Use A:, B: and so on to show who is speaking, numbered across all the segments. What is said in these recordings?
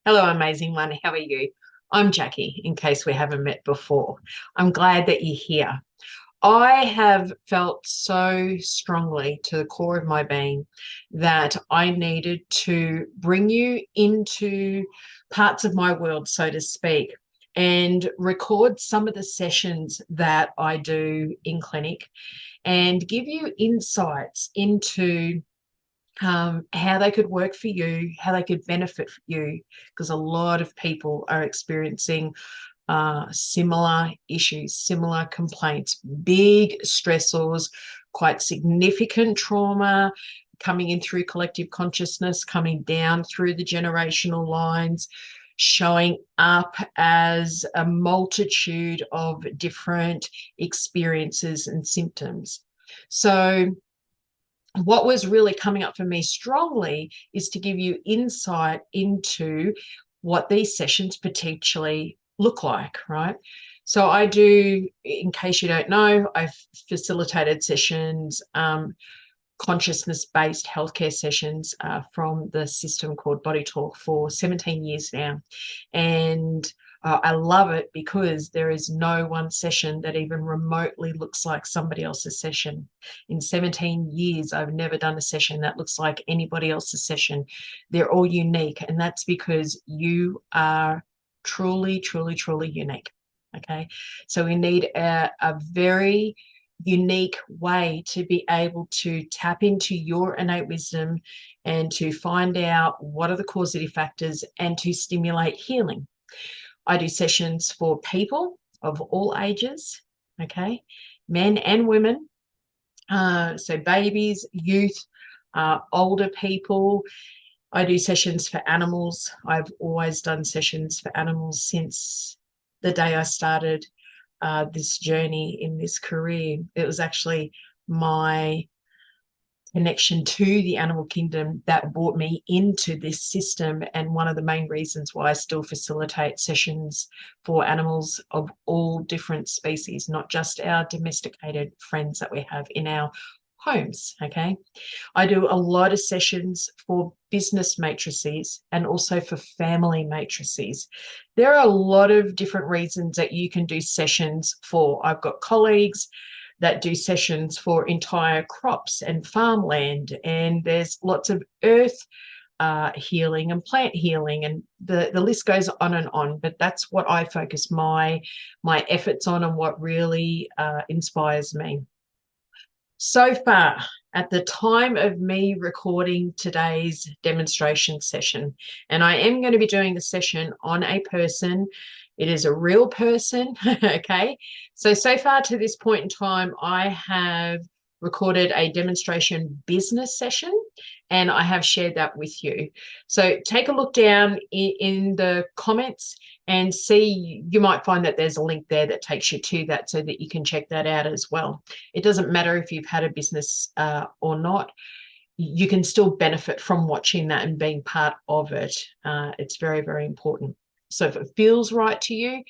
A: Hello, amazing one. How are you? I'm Jackie, in case we haven't met before. I'm glad that you're here. I have felt so strongly to the core of my being that I needed to bring you into parts of my world, so to speak, and record some of the sessions that I do in clinic and give you insights into how they could work for you, how they could benefit you, because a lot of people are experiencing similar issues, similar complaints, big stressors, quite significant trauma coming in through collective consciousness, coming down through the generational lines, showing up as a multitude of different experiences and symptoms. So, what was really coming up for me strongly is to give you insight into what these sessions potentially look like, right? So I do, in case you don't know, I've facilitated sessions, consciousness-based healthcare sessions from the system called Body Talk for 17 years now. And I love it because there is no one session that even remotely looks like somebody else's session. In 17 years, I've never done a session that looks like anybody else's session. They're all unique, and that's because you are truly, truly, truly unique. Okay, so we need a very unique way to be able to tap into your innate wisdom and to find out what are the causative factors and to stimulate healing. I do sessions for people of all ages, okay, men and women, so babies, youth, older people. I do sessions for animals. I've always done sessions for animals since the day I started this journey in this career. It was actually my connection to the animal kingdom that brought me into this system, and one of the main reasons why I still facilitate sessions for animals of all different species, not just our domesticated friends that we have in our homes. Okay, I do a lot of sessions for business matrices and also for family matrices. There are a lot of different reasons that you can do sessions for. I've got colleagues that do sessions for entire crops and farmland, and there's lots of earth healing and plant healing, and the list goes on and on. But that's what I focus my efforts on, and what really inspires me. So far, at the time of me recording today's demonstration session, and I am going to be doing the session on a person. It is a real person, okay? So far to this point in time, I have recorded a demonstration business session, and I have shared that with you. So take a look down in the comments and see, you might find that there's a link there that takes you to that so that you can check that out as well. It doesn't matter if you've had a business or not. You can still benefit from watching that and being part of it. It's very, very important. So if it feels right to you,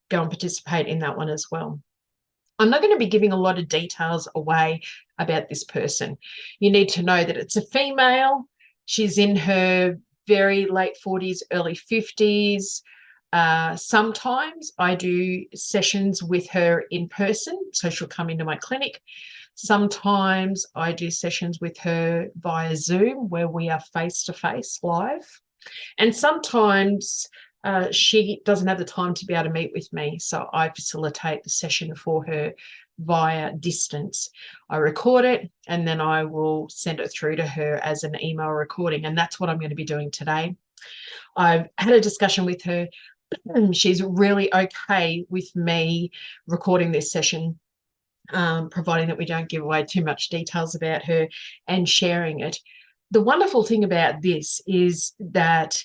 A: go and participate in that one as well. I'm not going to be giving a lot of details away about this person. You need to know that it's a female. She's in her very late 40s, early 50s. Sometimes I do sessions with her in person, so she'll come into my clinic. Sometimes I do sessions with her via Zoom, where we are face-to-face live. And sometimes she doesn't have the time to be able to meet with me, so I facilitate the session for her via distance. I record it, and then I will send it through to her as an email recording, and that's what I'm going to be doing today. I've had a discussion with her. She's really okay with me recording this session, providing that we don't give away too much details about her, and sharing it. The wonderful thing about this is that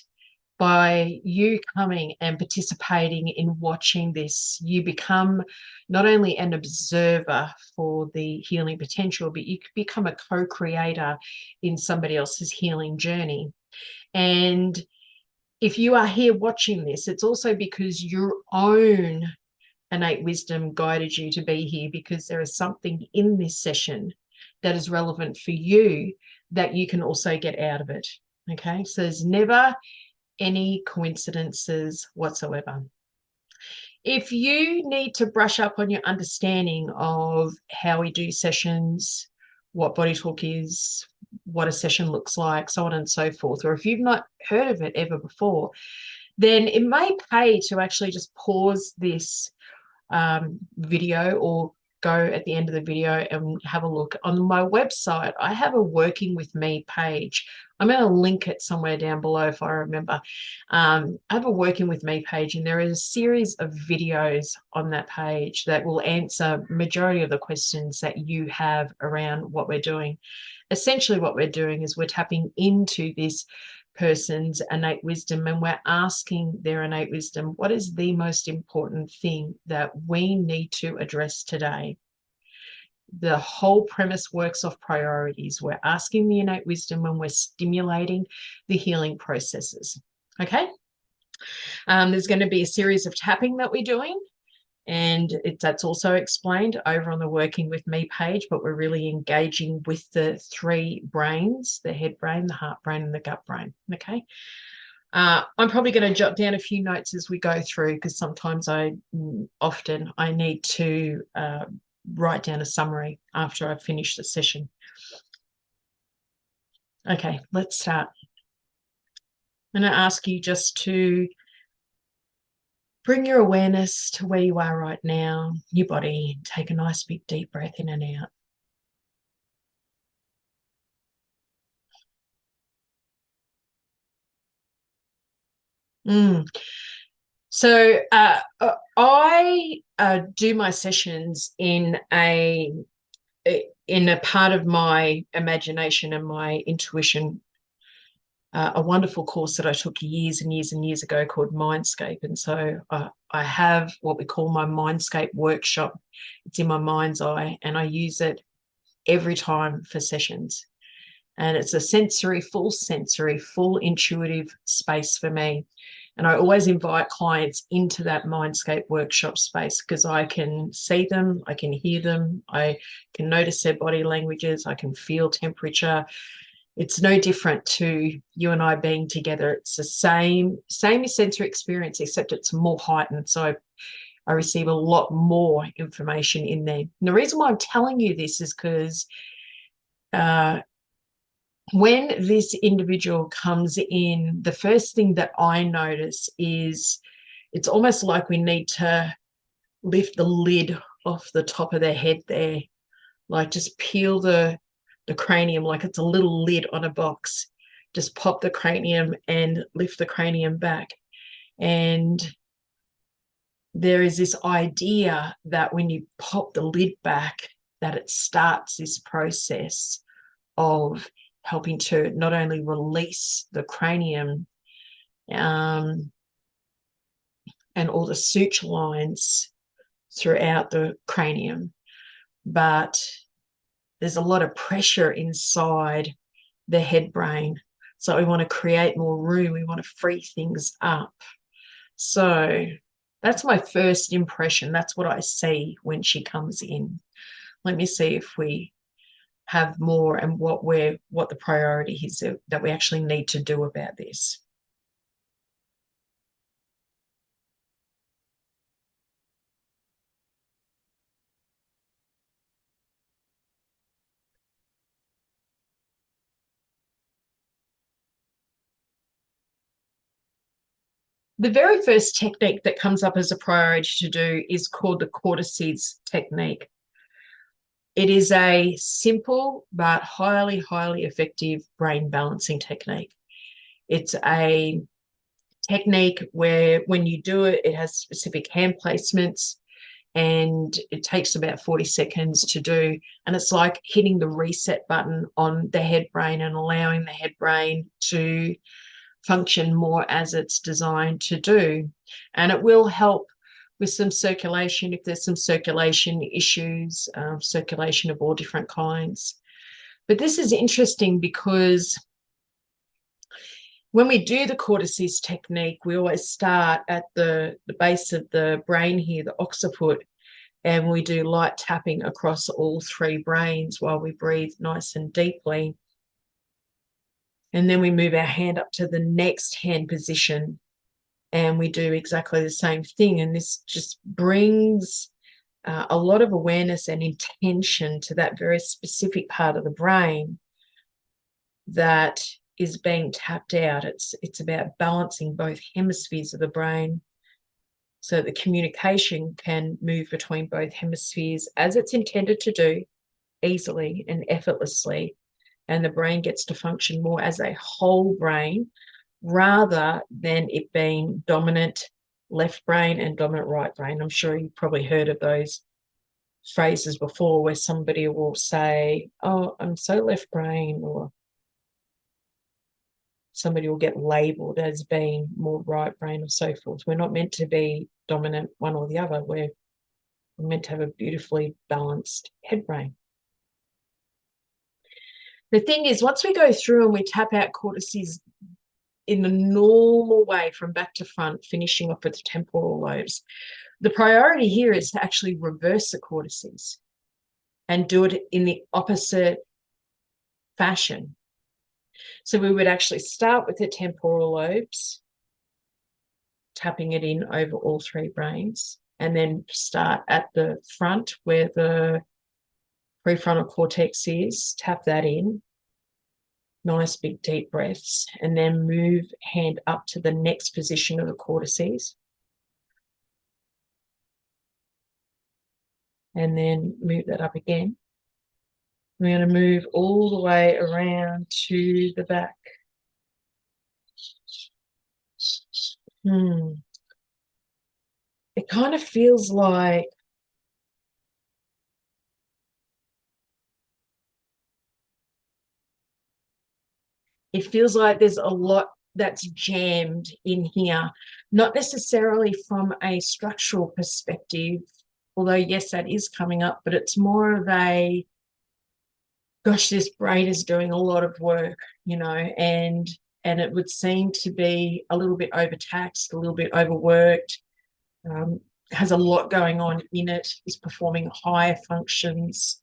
A: by you coming and participating in watching this, you become not only an observer for the healing potential, but you become a co-creator in somebody else's healing journey. And if you are here watching this, it's also because your own innate wisdom guided you to be here, because there is something in this session that is relevant for you that you can also get out of it. Okay, so there's never any coincidences whatsoever. If you need to brush up on your understanding of how we do sessions, what body talk is, what a session looks like, so on and so forth, or if you've not heard of it ever before, then it may pay to actually just pause this video or go at the end of the video and have a look. On my website, I have a Working With Me page. I'm going to link it somewhere down below if I remember. I have a Working With Me page, and there is a series of videos on that page that will answer majority of the questions that you have around what we're doing. Essentially, what we're doing is we're tapping into this person's innate wisdom, and we're asking their innate wisdom, what is the most important thing that we need to address today? The whole premise works off priorities. We're asking the innate wisdom when we're stimulating the healing processes. Okay. There's going to be a series of tapping that we're doing, and that's also explained over on the Working With Me page, but we're really engaging with the three brains, the head brain, the heart brain, and the gut brain. Okay. I'm probably going to jot down a few notes as we go through, because sometimes I need to write down a summary after I've finished the session. Okay, let's start. I'm going to ask you just to bring your awareness to where you are right now, your body. Take a nice big deep breath in and out. So I do my sessions in a part of my imagination and my intuition, a wonderful course that I took years and years and years ago called Mindscape. And so I have what we call my Mindscape workshop. It's in my mind's eye, and I use it every time for sessions. And it's a full intuitive space for me. And I always invite clients into that Mindscape workshop space, because I can see them, I can hear them, I can notice their body languages, I can feel temperature. It's no different to you and I being together. It's the same sensory experience, except it's more heightened. So I receive a lot more information in there. And the reason why I'm telling you this is because when this individual comes in, the first thing that I notice is it's almost like we need to lift the lid off the top of their head there, like just peel the cranium like it's a little lid on a box. Just pop the cranium and lift the cranium back. And there is this idea that when you pop the lid back, that it starts this process of helping to not only release the cranium and all the suture lines throughout the cranium, but there's a lot of pressure inside the head brain. So we want to create more room. We want to free things up. So that's my first impression. That's what I see when she comes in. Let me see if we have more and what the priority is that we actually need to do about this. The very first technique that comes up as a priority to do is called the cortices technique. It is a simple but highly, highly effective brain balancing technique. It's a technique where when you do it, it has specific hand placements, and it takes about 40 seconds to do. And it's like hitting the reset button on the head brain and allowing the head brain to function more as it's designed to do. And it will help with some circulation if there's some circulation issues, circulation of all different kinds. But this is interesting because when we do the cortices technique, we always start at the base of the brain here, the occiput, and we do light tapping across all three brains while we breathe nice and deeply. And then we move our hand up to the next hand position and we do exactly the same thing. And this just brings a lot of awareness and intention to that very specific part of the brain that is being tapped out. It's about balancing both hemispheres of the brain so the communication can move between both hemispheres as it's intended to do, easily and effortlessly, and the brain gets to function more as a whole brain rather than it being dominant left brain and dominant right brain. I'm sure you've probably heard of those phrases before where somebody will say, oh, I'm so left brain, or somebody will get labeled as being more right brain or so forth. We're not meant to be dominant one or the other. We're meant to have a beautifully balanced head brain. The thing is, once we go through and we tap out cortices in the normal way from back to front, finishing off with the temporal lobes, the priority here is to actually reverse the cortices and do it in the opposite fashion. So we would actually start with the temporal lobes, tapping it in over all three brains, and then start at the front where the prefrontal cortex is, tap that in, nice big deep breaths, and then move hand up to the next position of the cortices. And then move that up again. We're going to move all the way around to the back. It kind of feels like there's a lot that's jammed in here, not necessarily from a structural perspective, although yes, that is coming up, but it's more of a, gosh, this brain is doing a lot of work, and it would seem to be a little bit overtaxed, a little bit overworked, has a lot going on in it, is performing higher functions,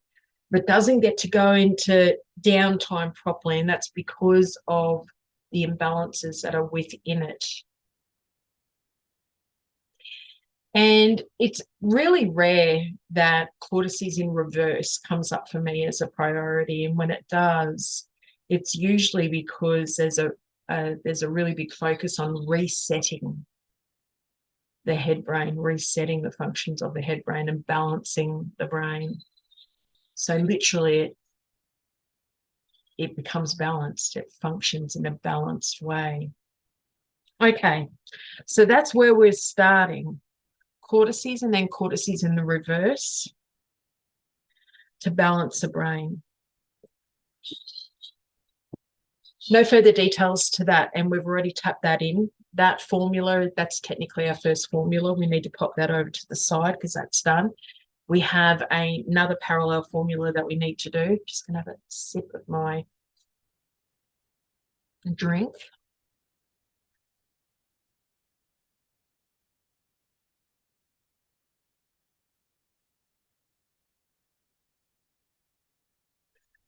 A: but doesn't get to go into downtime properly, and that's because of the imbalances that are within it. And it's really rare that cortices in reverse comes up for me as a priority. And when it does, it's usually because there's a really big focus on resetting the head brain, resetting the functions of the head brain and balancing the brain. So literally it becomes balanced. It functions in a balanced way. Okay, so that's where we're starting. Cortices and then cortices in the reverse to balance the brain. No further details to that, and we've already tapped that in. That formula, that's technically our first formula. We need to pop that over to the side because that's done. We have another parallel formula that we need to do. Just going to have a sip of my drink.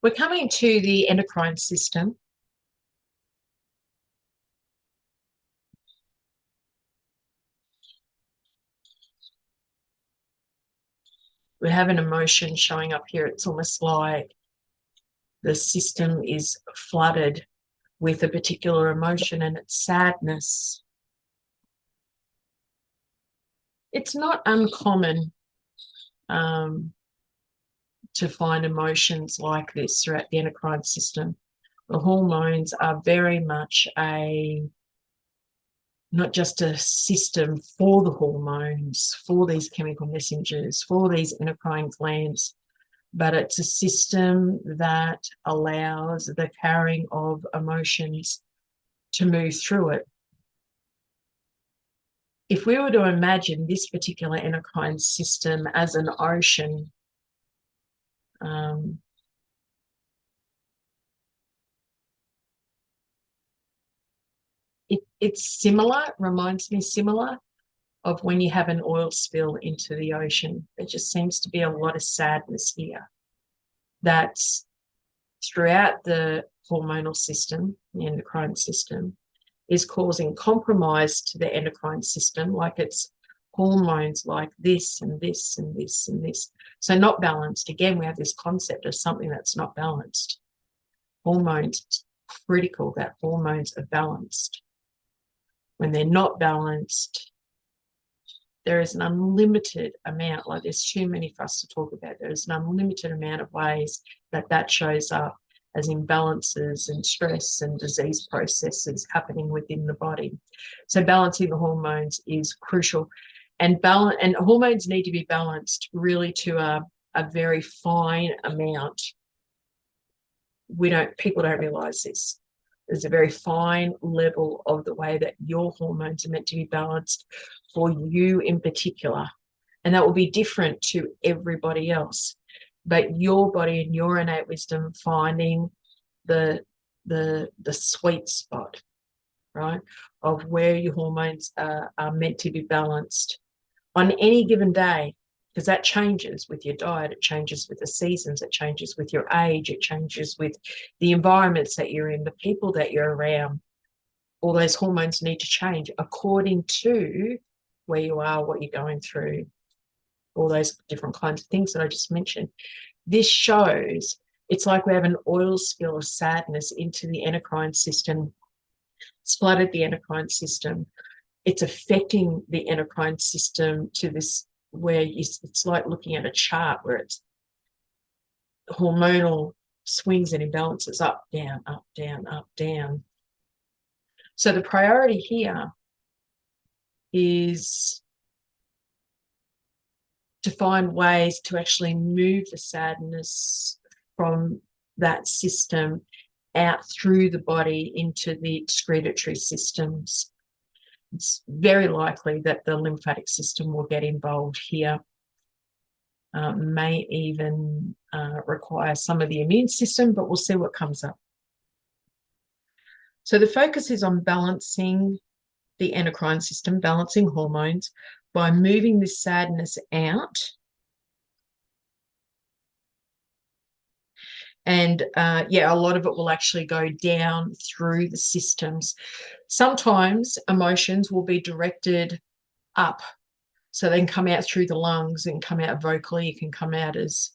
A: We're coming to the endocrine system. We have an emotion showing up here. It's almost like the system is flooded with a particular emotion, and it's sadness. It's not uncommon to find emotions like this throughout the endocrine system. The hormones are very much not just a system for the hormones, for these chemical messengers, for these endocrine glands, but it's a system that allows the carrying of emotions to move through it. If we were to imagine this particular endocrine system as an ocean, it's similar, reminds me similar of when you have an oil spill into the ocean. There just seems to be a lot of sadness here that's throughout the hormonal system, the endocrine system, is causing compromise to the endocrine system, like it's hormones like this and this and this and this. So not balanced. Again, we have this concept of something that's not balanced. Hormones, it's critical that hormones are balanced. When they're not balanced, there is an unlimited amount, like there's too many for us to talk about. There's an unlimited amount of ways that that shows up as imbalances and stress and disease processes happening within the body. So balancing the hormones is crucial. And hormones need to be balanced really to a very fine amount. People don't realize this. There's a very fine level of the way that your hormones are meant to be balanced for you in particular. And that will be different to everybody else. But your body and your innate wisdom finding the sweet spot, right, of where your hormones are meant to be balanced on any given day, because that changes with your diet, it changes with the seasons, it changes with your age, it changes with the environments that you're in, the people that you're around. All those hormones need to change according to where you are, what you're going through, all those different kinds of things that I just mentioned. This shows it's like we have an oil spill of sadness into the endocrine system. It's flooded the endocrine system. It's affecting the endocrine system to this where it's like looking at a chart where it's hormonal swings and imbalances, up, down, up, down, up, down. So the priority here is to find ways to actually move the sadness from that system out through the body into the excretory systems. It's very likely that the lymphatic system will get involved here. May even require some of the immune system, but we'll see what comes up. So the focus is on balancing the endocrine system, balancing hormones by moving this sadness out. And yeah, a lot of it will actually go down through the systems. Sometimes emotions will be directed up. So they can come out through the lungs and come out vocally. It can come out as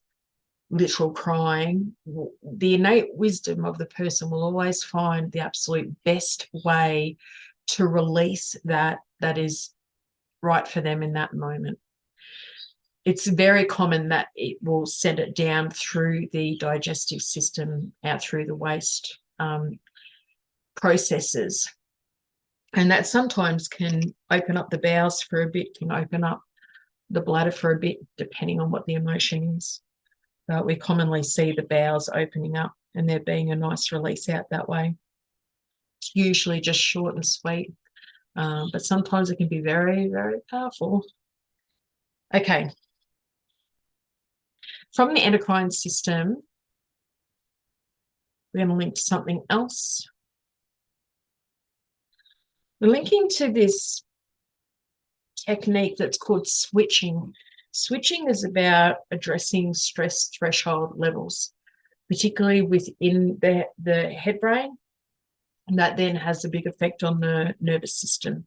A: literal crying. The innate wisdom of the person will always find the absolute best way to release that is right for them in that moment. It's very common that it will send it down through the digestive system, out through the waste processes. And that sometimes can open up the bowels for a bit, can open up the bladder for a bit, depending on what the emotion is. But we commonly see the bowels opening up and there being a nice release out that way. It's usually just short and sweet, but sometimes it can be very, very powerful. Okay. From the endocrine system, we're going to link to something else. We're linking to this technique that's called switching. Switching is about addressing stress threshold levels, particularly within the head brain, and that then has a big effect on the nervous system.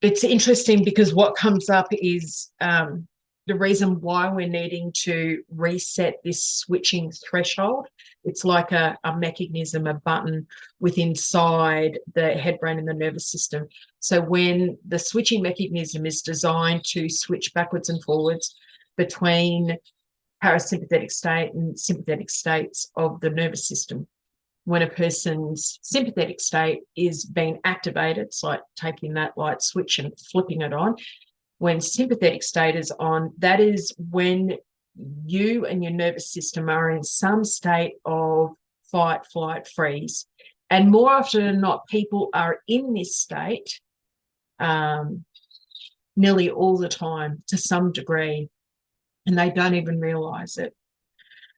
A: It's interesting because what comes up is the reason why we're needing to reset this switching threshold. It's like a mechanism, a button within inside the head brain and the nervous system. So when the switching mechanism is designed to switch backwards and forwards between parasympathetic state and sympathetic states of the nervous system. When a person's sympathetic state is being activated, it's like taking that light switch and flipping it on. When sympathetic state is on, that is when you and your nervous system are in some state of fight, flight, freeze. And more often than not, people are in this state nearly all the time to some degree, and they don't even realize it.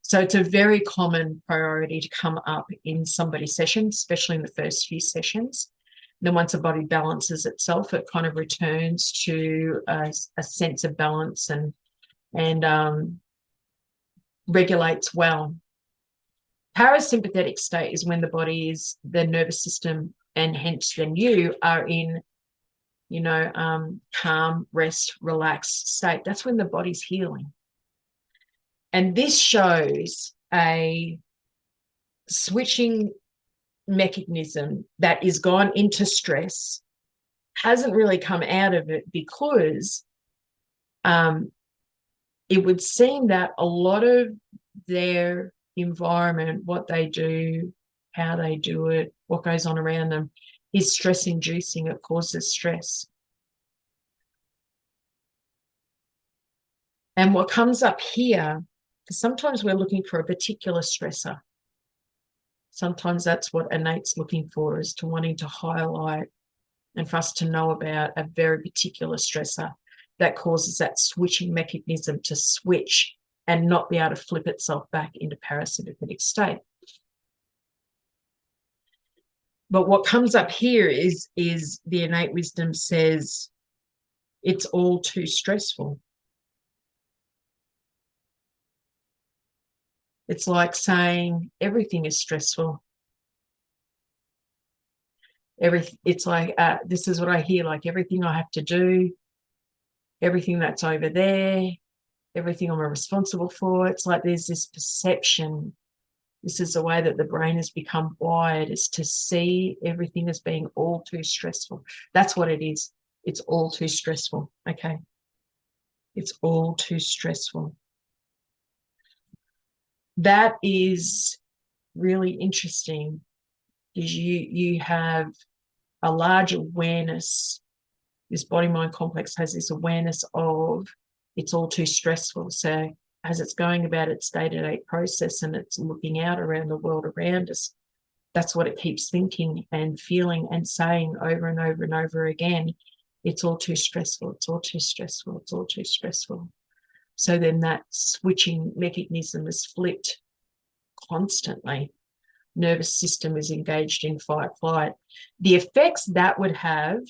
A: So it's a very common priority to come up in somebody's session, especially in the first few sessions. Then once the body balances itself, it kind of returns to a sense of balance and regulates well. Parasympathetic state is when the body is, the nervous system, and hence then you are in, calm, rest, relaxed state. That's when the body's healing. And this shows a switching mechanism that is gone into stress, hasn't really come out of it, because it would seem that a lot of their environment, what they do, how they do it, what goes on around them, is stress inducing. It causes stress. And what comes up here, because sometimes we're looking for a particular stressor. Sometimes that's what innate's looking for, is to wanting to highlight and for us to know about a very particular stressor that causes that switching mechanism to switch and not be able to flip itself back into parasympathetic state. But what comes up here is the innate wisdom says it's all too stressful. It's like saying everything is stressful. It's like, this is what I hear, like everything I have to do, everything that's over there, everything I'm responsible for. It's like there's this perception. This is the way that the brain has become wired, is to see everything as being all too stressful. That's what it is. It's all too stressful. Okay. It's all too stressful. That is really interesting, because you have a large awareness. This body-mind complex has this awareness of it's all too stressful. So as it's going about its day-to-day process and it's looking out around the world around us, that's what it keeps thinking and feeling and saying over and over and over again. It's all too stressful. It's all too stressful. It's all too stressful. So then that switching mechanism is flipped constantly. Nervous system is engaged in fight, flight. The effects that would have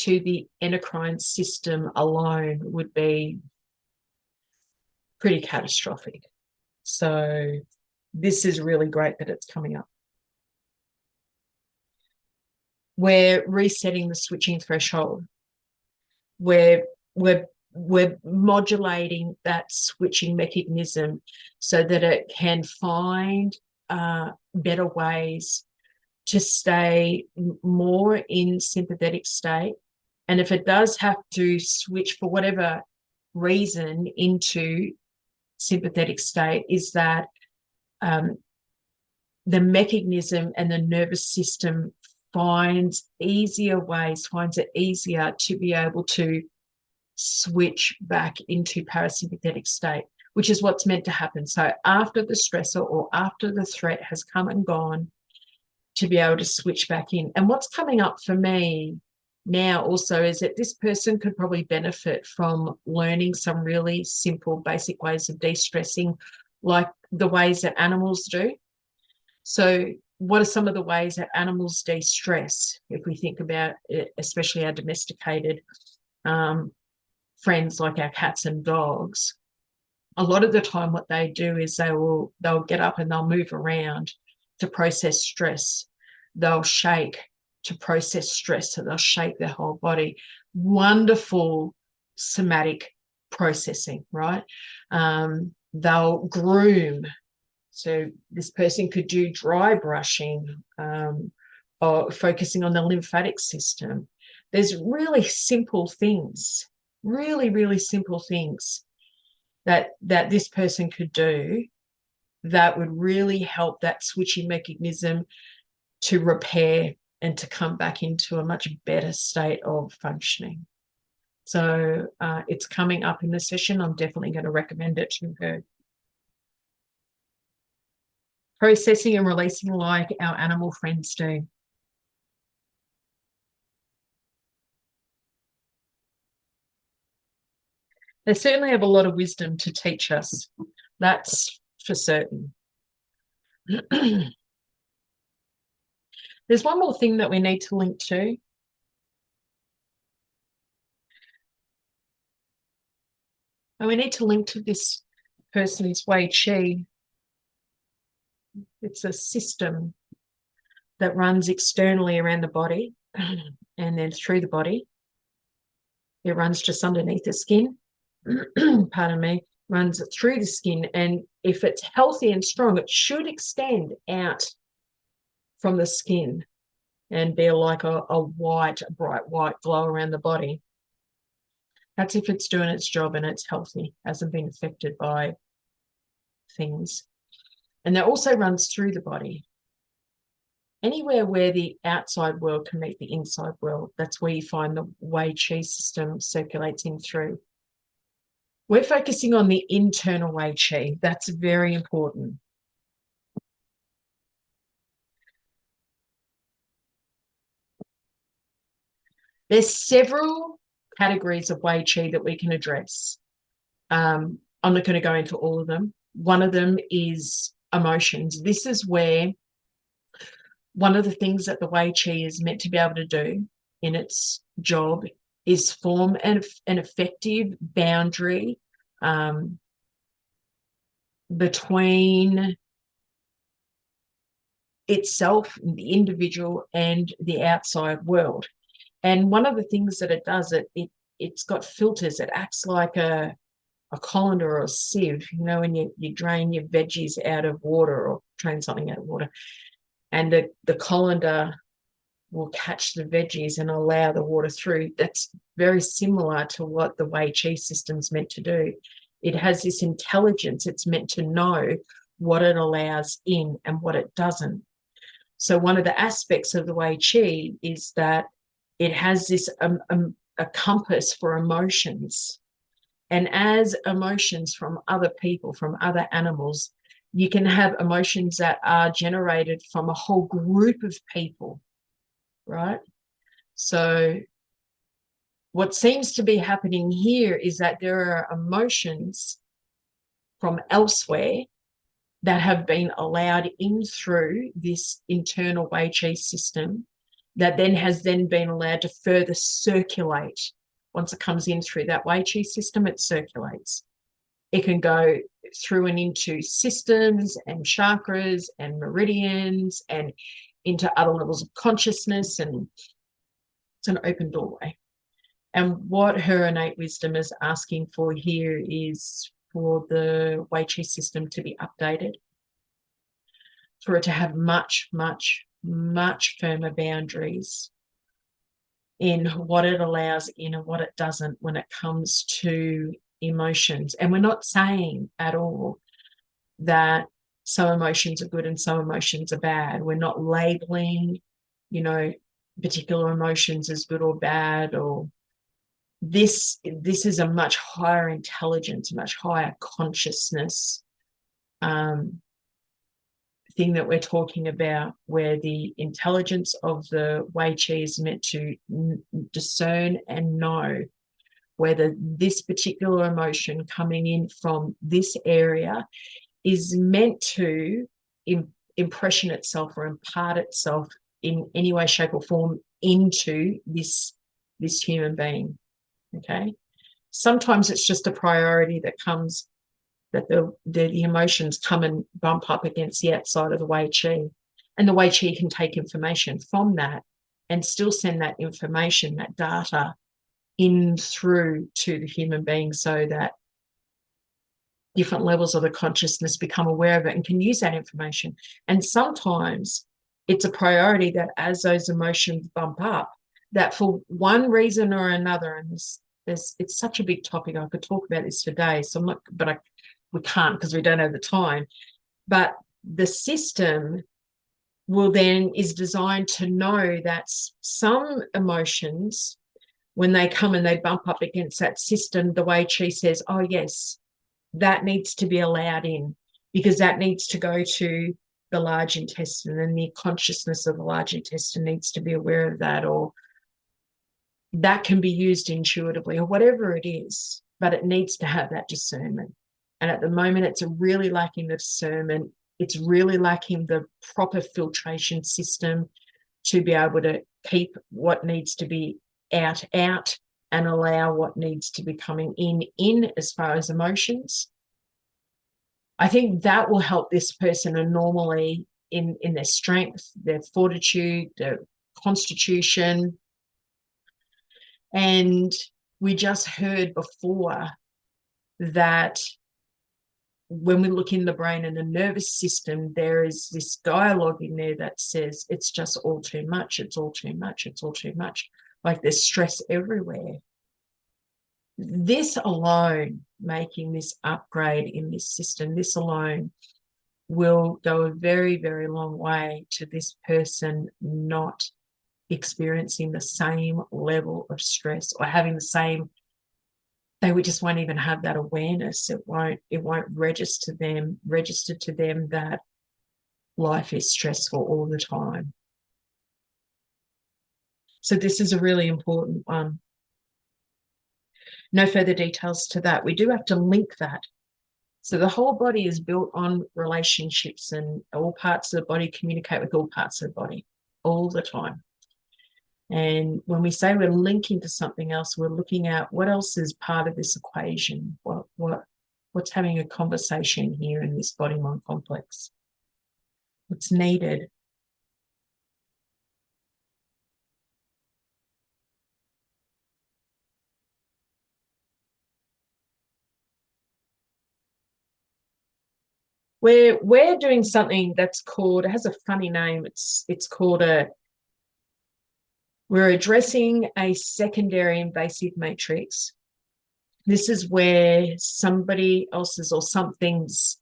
A: to the endocrine system alone would be pretty catastrophic. So this is really great that it's coming up. We're resetting the switching threshold. We're modulating that switching mechanism so that it can find better ways to stay more in sympathetic state. And if it does have to switch for whatever reason into sympathetic state, is that the mechanism and the nervous system finds easier ways, finds it easier to be able to switch back into parasympathetic state, which is what's meant to happen. So after the stressor or after the threat has come and gone, to be able to switch back in. And what's coming up for me now also is that this person could probably benefit from learning some really simple, basic ways of de-stressing, like the ways that animals do. So what are some of the ways that animals de-stress? If we think about it, especially our domesticated friends like our cats and dogs, a lot of the time what they do is they'll get up and they'll move around to process stress. They'll shake to process stress, so they'll shake their whole body. Wonderful somatic processing, right? They'll groom. So this person could do dry brushing or focusing on the lymphatic system. There's really simple things, really, really simple things that this person could do that would really help that switching mechanism to repair and to come back into a much better state of functioning. So it's coming up in the session. I'm definitely going to recommend it to her. Processing and releasing like our animal friends do. They certainly have a lot of wisdom to teach us. That's for certain. There's one more thing that we need to link to. And we need to link to this person's Wei Qi. It's a system that runs externally around the body and then through the body. It runs just underneath the skin, pardon me, runs through the skin. And if it's healthy and strong, it should extend out from the skin and be like a bright white glow around the body. That's if it's doing its job and it's healthy, hasn't been affected by things. And that also runs through the body. Anywhere where the outside world can meet the inside world, that's where you find the Wei Qi system circulates in through. We're focusing on the internal Wei Qi. That's very important. There's several categories of Wei Qi that we can address. I'm not going to go into all of them. One of them is emotions. This is where one of the things that the Wei Qi is meant to be able to do in its job is form an effective boundary between itself, the individual, and the outside world. And one of the things that it does, it's got filters. It acts like a colander or a sieve, you know, when you drain your veggies out of water or drain something out of water. And the colander will catch the veggies and allow the water through. That's very similar to what the Wei Qi system's meant to do. It has this intelligence. It's meant to know what it allows in and what it doesn't. So one of the aspects of the Wei Qi is that it has this a compass for emotions. And as emotions from other people, from other animals, you can have emotions that are generated from a whole group of people, right? So what seems to be happening here is that there are emotions from elsewhere that have been allowed in through this internal Wei Qi system that then has been allowed to further circulate. Once it comes in through that Wei Qi system, it circulates. It can go through and into systems and chakras and meridians and into other levels of consciousness, and it's an open doorway. And what her innate wisdom is asking for here is for the Wei Qi system to be updated, for it to have much, much, much firmer boundaries in what it allows in and what it doesn't when it comes to emotions. And we're not saying at all that some emotions are good and some emotions are bad. We're not labeling, you know, particular emotions as good or bad, or this is a much higher intelligence, much higher consciousness thing that we're talking about, where the intelligence of the Wei Qi is meant to discern and know whether this particular emotion coming in from this area is meant to impression itself or impart itself in any way, shape, or form into this human being. Okay. Sometimes it's just a priority that comes, that the emotions come and bump up against the outside of the Wei Qi. And the Wei Qi can take information from that and still send that information, that data, in through to the human being, so that different levels of the consciousness become aware of it and can use that information. And sometimes it's a priority that as those emotions bump up, that for one reason or another, and it's such a big topic, I could talk about this for days, so I'm not, but we can't because we don't have the time. But the system is designed to know that some emotions, when they come and they bump up against that system, the Wei Qi says, oh yes, that needs to be allowed in, because that needs to go to the large intestine, and the consciousness of the large intestine needs to be aware of that, or that can be used intuitively, or whatever it is, but it needs to have that discernment. And at the moment, it's really lacking the discernment. It's really lacking the proper filtration system to be able to keep what needs to be out and allow what needs to be coming in as far as emotions. I think that will help this person normally in their strength, their fortitude, their constitution. And we just heard before that when we look in the brain and the nervous system, there is this dialogue in there that says it's just all too much, it's all too much, it's all too much. Like there's stress everywhere. This alone, making this upgrade in this system, this alone will go a very, very long way to this person not experiencing the same level of stress or having the same, they just won't even have that awareness. It won't register to them that life is stressful all the time. So this is a really important one. No further details to that. We do have to link that. So the whole body is built on relationships, and all parts of the body communicate with all parts of the body all the time. And when we say we're linking to something else, we're looking at what else is part of this equation. What's having a conversation here in this body-mind complex? What's needed? We're doing something that's called, it has a funny name. It's called we're addressing a secondary invasive matrix. This is where somebody else's or something's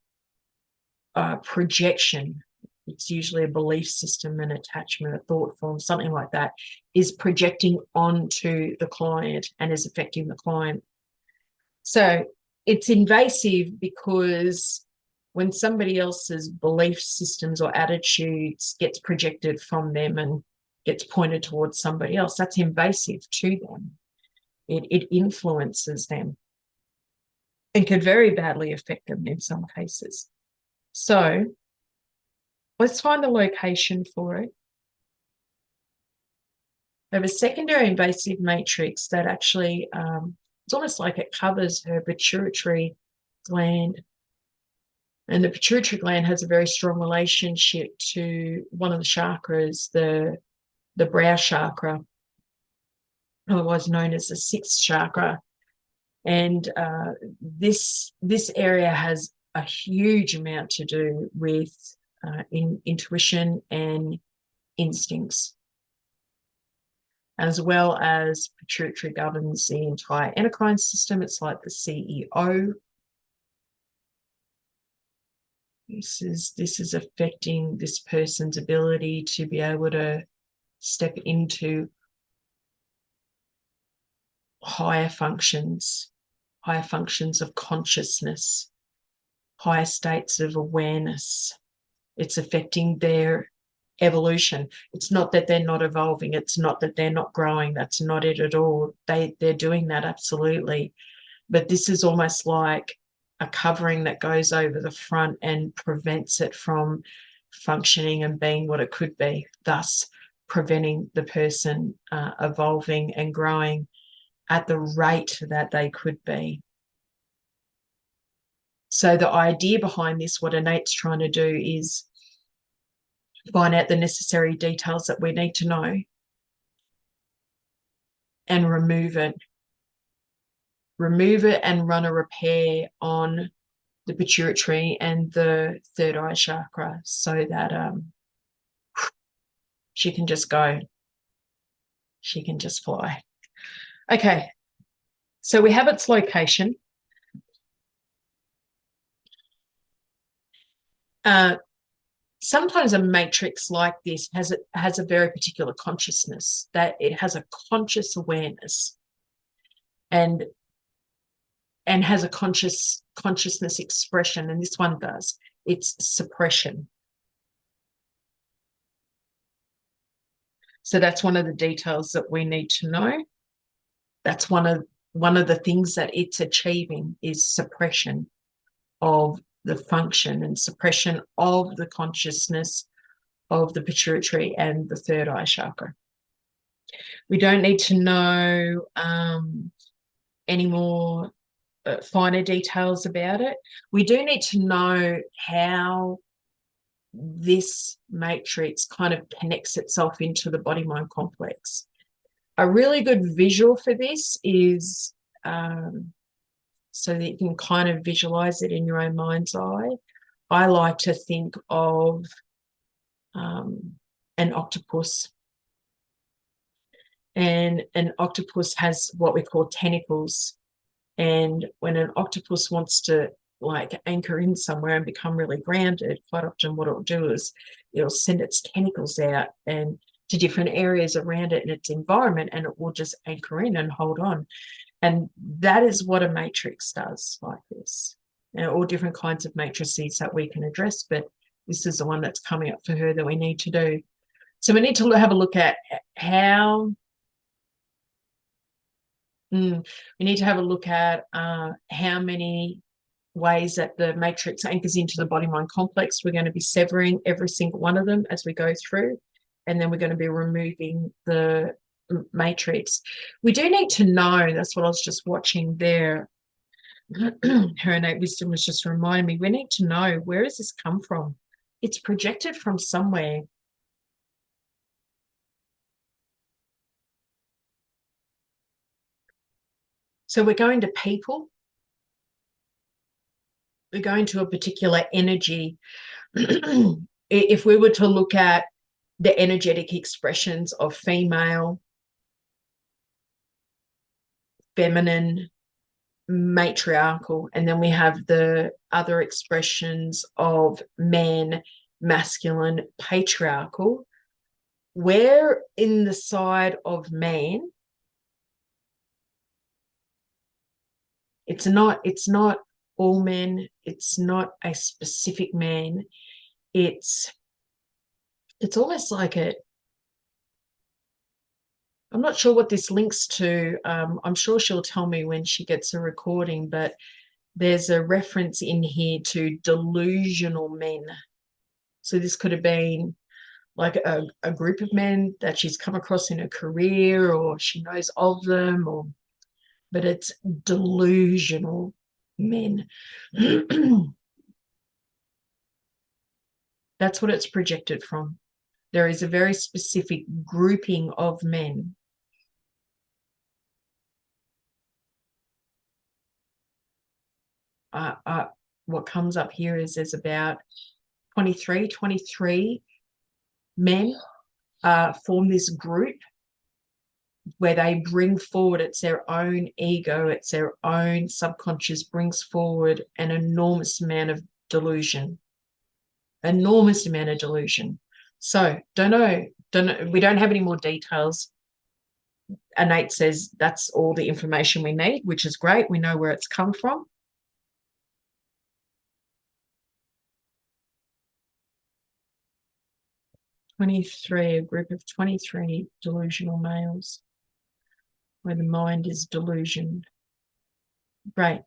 A: projection, it's usually a belief system, an attachment, a thought form, something like that, is projecting onto the client and is affecting the client. So it's invasive because when somebody else's belief systems or attitudes gets projected from them and gets pointed towards somebody else, that's invasive to them. It influences them and could very badly affect them in some cases. So let's find the location for it. We have a secondary invasive matrix that actually, it's almost like it covers her pituitary gland. And the pituitary gland has a very strong relationship to one of the chakras, the brow chakra, otherwise known as the sixth chakra. And this area has a huge amount to do with intuition and instincts, as well as pituitary governs the entire endocrine system. It's like the CEO. This is affecting this person's ability to be able to step into higher functions of consciousness, higher states of awareness. It's affecting their evolution. It's not that they're not evolving. It's not that they're not growing. That's not it at all. They're doing that, absolutely. But this is almost like a covering that goes over the front and prevents it from functioning and being what it could be, thus preventing the person evolving and growing at the rate that they could be. So the idea behind this, what Annate's trying to do, is find out the necessary details that we need to know and remove it and run a repair on the pituitary and the third eye chakra so that she can just go. She can just fly. Okay, so we have its location. Sometimes a matrix like this has a very particular consciousness, that it has a conscious awareness and has a consciousness expression, and this one does. It's suppression. So that's one of the details that we need to know. That's one of the things that it's achieving, is suppression of the function and suppression of the consciousness of the pituitary and the third eye chakra. We don't need to know any more finer details about it. We do need to know how this matrix kind of connects itself into the body-mind complex. A really good visual for this is so that you can kind of visualize it in your own mind's eye. I like to think of an octopus. And an octopus has what we call tentacles. And when an octopus wants to like anchor in somewhere and become really grounded, quite often what it'll do is it'll send its tentacles out and to different areas around it in its environment, and it will just anchor in and hold on. And that is what a matrix does, like this. And all different kinds of matrices that we can address, but this is the one that's coming up for her that we need to do. So we need to have a look at how we need to have a look at how many ways that the matrix anchors into the body-mind complex. We're going to be severing every single one of them as we go through, and then we're going to be removing the matrix. We do need to know, that's what I was just watching there. Her innate wisdom was just reminding me, we need to know, where does this come from? It's projected from somewhere. So we're going to people. We're going to a particular energy. If we were to look at the energetic expressions of female, feminine, matriarchal, and then we have the other expressions of man, masculine, patriarchal, where in the side of man, it's not all men, it's not a specific man, it's almost like I'm not sure what this links to. I'm sure she'll tell me when she gets a recording, but there's a reference in here to delusional men. So this could have been like a group of men that she's come across in her career, or she knows of them, but it's delusional men. That's what it's projected from. There is a very specific grouping of men. What comes up here is there's about 23 men form this group where they bring forward, it's their own ego, it's their own subconscious brings forward an enormous amount of delusion. So don't know, we don't have any more details. Innate says that's all the information we need, which is great. We know where it's come from. A group of 23 delusional males where the mind is delusioned. Great.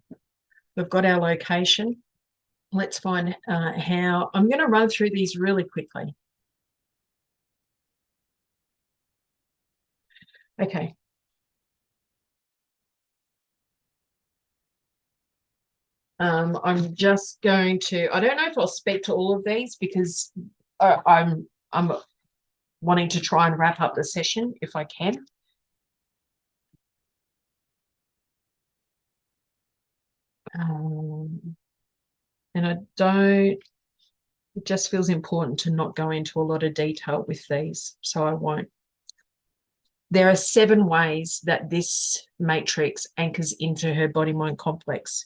A: We've got our location. Let's find how. I'm going to run through these really quickly. Okay. I'm just going to, I don't know if I'll speak to all of these because I'm wanting to try and wrap up the session if I can. And I don't, it just feels important to not go into a lot of detail with these, so I won't. There are 7 ways that this matrix anchors into her body-mind complex.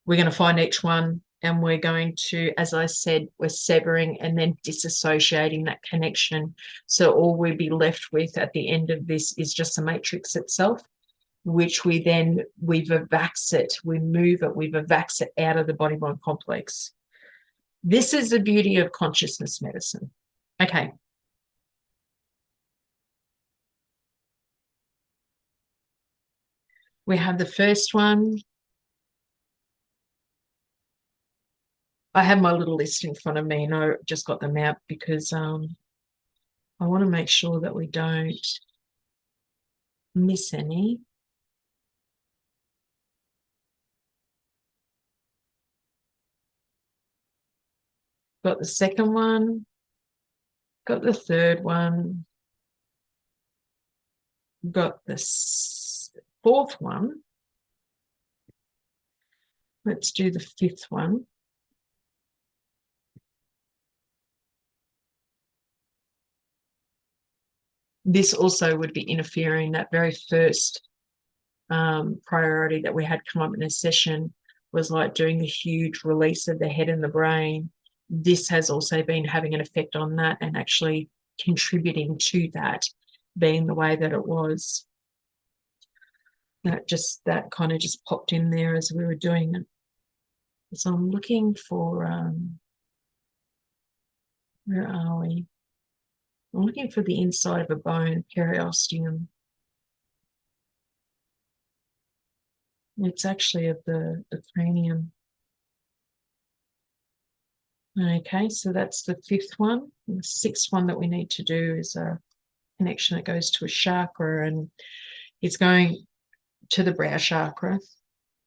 A: We're going to find each one, and we're going to, as I said, we're severing and then disassociating that connection. So all we'll be left with at the end of this is just the matrix itself, which we've evaxed it, we move it, we've evaxed it out of the body-mind complex. This is the beauty of consciousness medicine. Okay. We have the first one. I have my little list in front of me, and I just got them out because I want to make sure that we don't miss any. Got the second one, got the third one, got the fourth one. Let's do the fifth one. This also would be interfering. That very first priority that we had come up in a session was like doing a huge release of the head and the brain. This has also been having an effect on that and actually contributing to that being the way that it was. That kind of just popped in there as we were doing it. So I'm looking for where are we? I'm looking for the inside of a bone, periosteum. It's actually of the cranium. Okay, so that's the fifth one. And the sixth one that we need to do is a connection that goes to a chakra, and it's going to the brow chakra,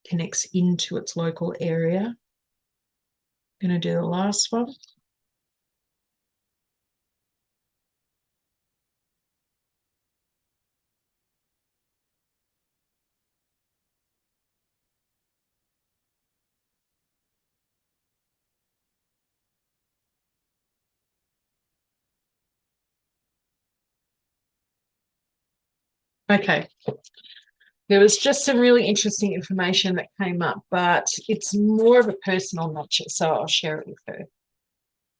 A: connects into its local area. I'm going to do the last one. Okay. There was just some really interesting information that came up, but it's more of a personal nature, so I'll share it with her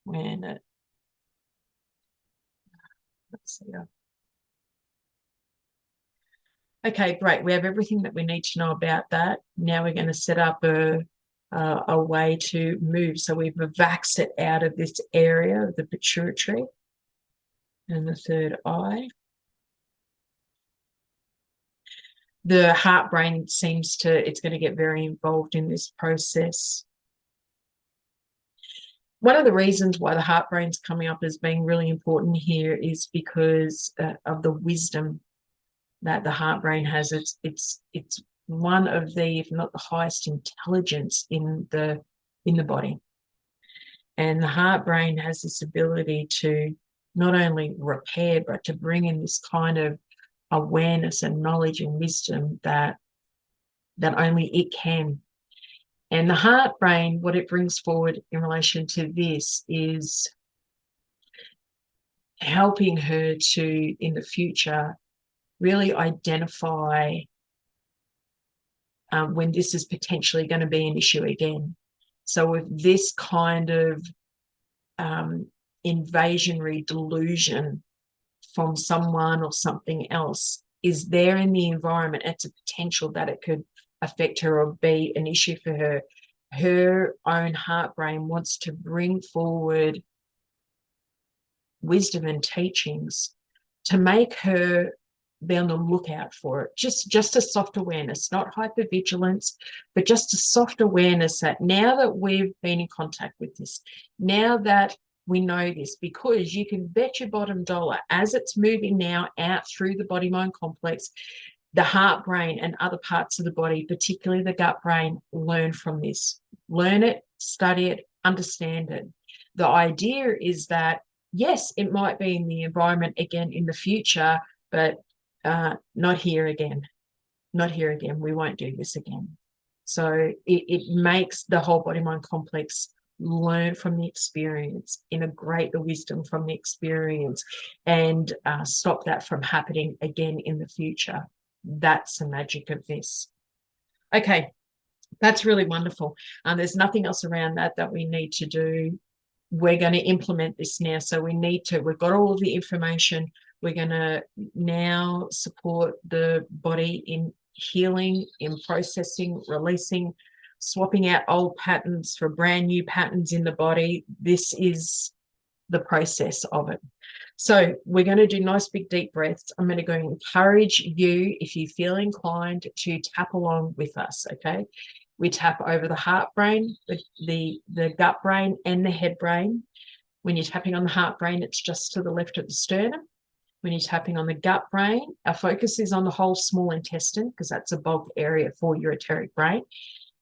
A: when it, let's see. Okay, great. We have everything that we need to know about that. Now we're going to set up a way to move. So we've vaxxed it out of this area of the pituitary and the third eye. The heart brain it's going to get very involved in this process. One of the reasons why the heart brain's coming up as being really important here is because of the wisdom that the heart brain has. It's one of the, if not the highest intelligence in the body. And the heart brain has this ability to not only repair, but to bring in this kind of awareness and knowledge and wisdom that only it can. And the heart brain, what it brings forward in relation to this is helping her to, in the future, really identify when this is potentially going to be an issue again. So if this kind of invasionary delusion from someone or something else is there in the environment, it's a potential that it could affect her or be an issue for her. Her own heart brain wants to bring forward wisdom and teachings to make her be on the lookout for it. Just a soft awareness, not hypervigilance, but just a soft awareness that now that we've been in contact with this, now that we know this, because you can bet your bottom dollar as it's moving now out through the body-mind complex, the heart brain and other parts of the body, particularly the gut brain, learn from this. Learn it, study it, understand it. The idea is that, yes, it might be in the environment again in the future, but not here again. Not here again. We won't do this again. So it makes the whole body-mind complex learn from the experience, integrate the wisdom from the experience, and stop that from happening again in the future. That's the magic of this. Okay, that's really wonderful. There's nothing else around that we need to do. We're going to implement this now. So we've got all of the information. We're going to now support the body in healing, in processing, releasing, swapping out old patterns for brand new patterns in the body. This is the process of it. So we're going to do nice big deep breaths. I'm going to go encourage you, if you feel inclined, to tap along with us, okay? We tap over the heart brain, the gut brain, and the head brain. When you're tapping on the heart brain, it's just to the left of the sternum. When you're tapping on the gut brain, our focus is on the whole small intestine because that's a bulk area for your etheric brain.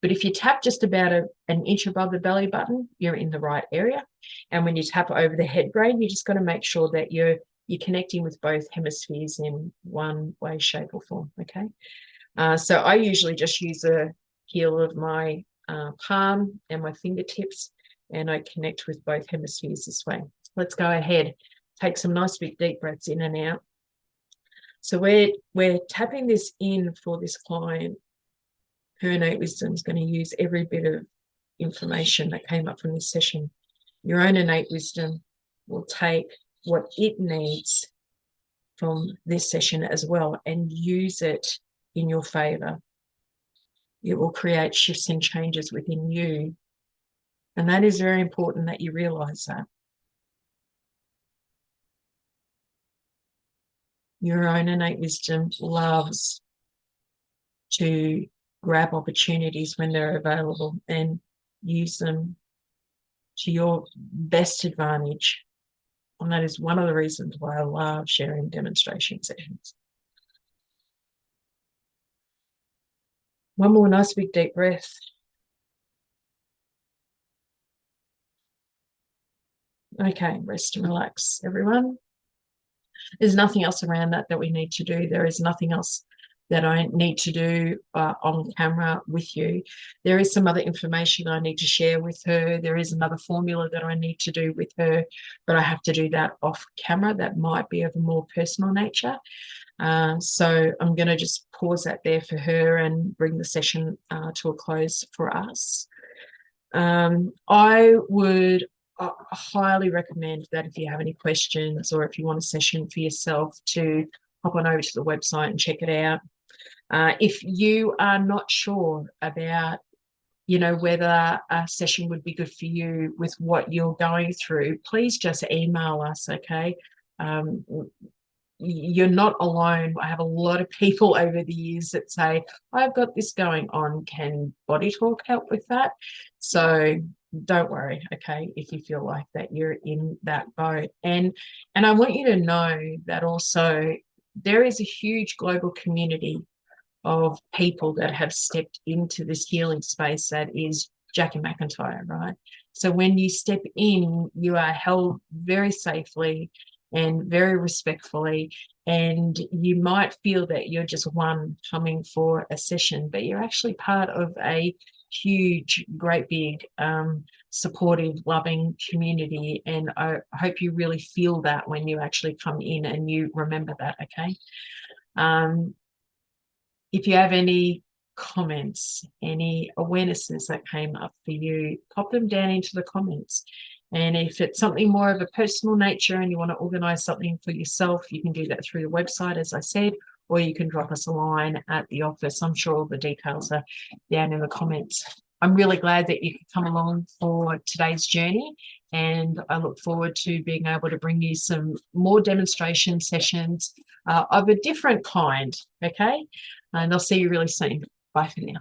A: But if you tap just about an inch above the belly button, you're in the right area. And when you tap over the head brain, you just got to make sure that you're connecting with both hemispheres in one way, shape, or form. Okay. So I usually just use the heel of my palm and my fingertips, and I connect with both hemispheres this way. Let's go ahead. Take some nice big deep breaths in and out. So we're tapping this in for this client. Her innate wisdom is going to use every bit of information that came up from this session. Your own innate wisdom will take what it needs from this session as well and use it in your favor. It will create shifts and changes within you. And that is very important that you realize that. Your own innate wisdom loves to grab opportunities when they're available and use them to your best advantage. And that is one of the reasons why I love sharing demonstration sessions. One more nice big deep breath. Okay, rest and relax, everyone. There's nothing else around that we need to do. There is nothing else that I need to do on camera with you. There is some other information I need to share with her. There is another formula that I need to do with her, but I have to do that off camera. That might be of a more personal nature. So I'm going to just pause that there for her and bring the session to a close for us. I would highly recommend that if you have any questions or if you want a session for yourself, to hop on over to the website and check it out. If you are not sure about, whether a session would be good for you with what you're going through, please just email us, okay? You're not alone. I have a lot of people over the years that say, I've got this going on. Can Body Talk help with that? So don't worry, okay, if you feel like that you're in that boat. And I want you to know that also there is a huge global community of people that have stepped into this healing space that is Jacquie McIntyre, right? So when you step in, you are held very safely and very respectfully, and you might feel that you're just one coming for a session, but you're actually part of a huge, great big supportive, loving community. And I hope you really feel that when you actually come in and you remember that, okay? If you have any comments, any awarenesses that came up for you, pop them down into the comments. And if it's something more of a personal nature and you want to organise something for yourself, you can do that through the website, as I said, or you can drop us a line at the office. I'm sure all the details are down in the comments. I'm really glad that you could come along for today's journey, and I look forward to being able to bring you some more demonstration sessions of a different kind, okay? And I'll see you really soon. Bye for now.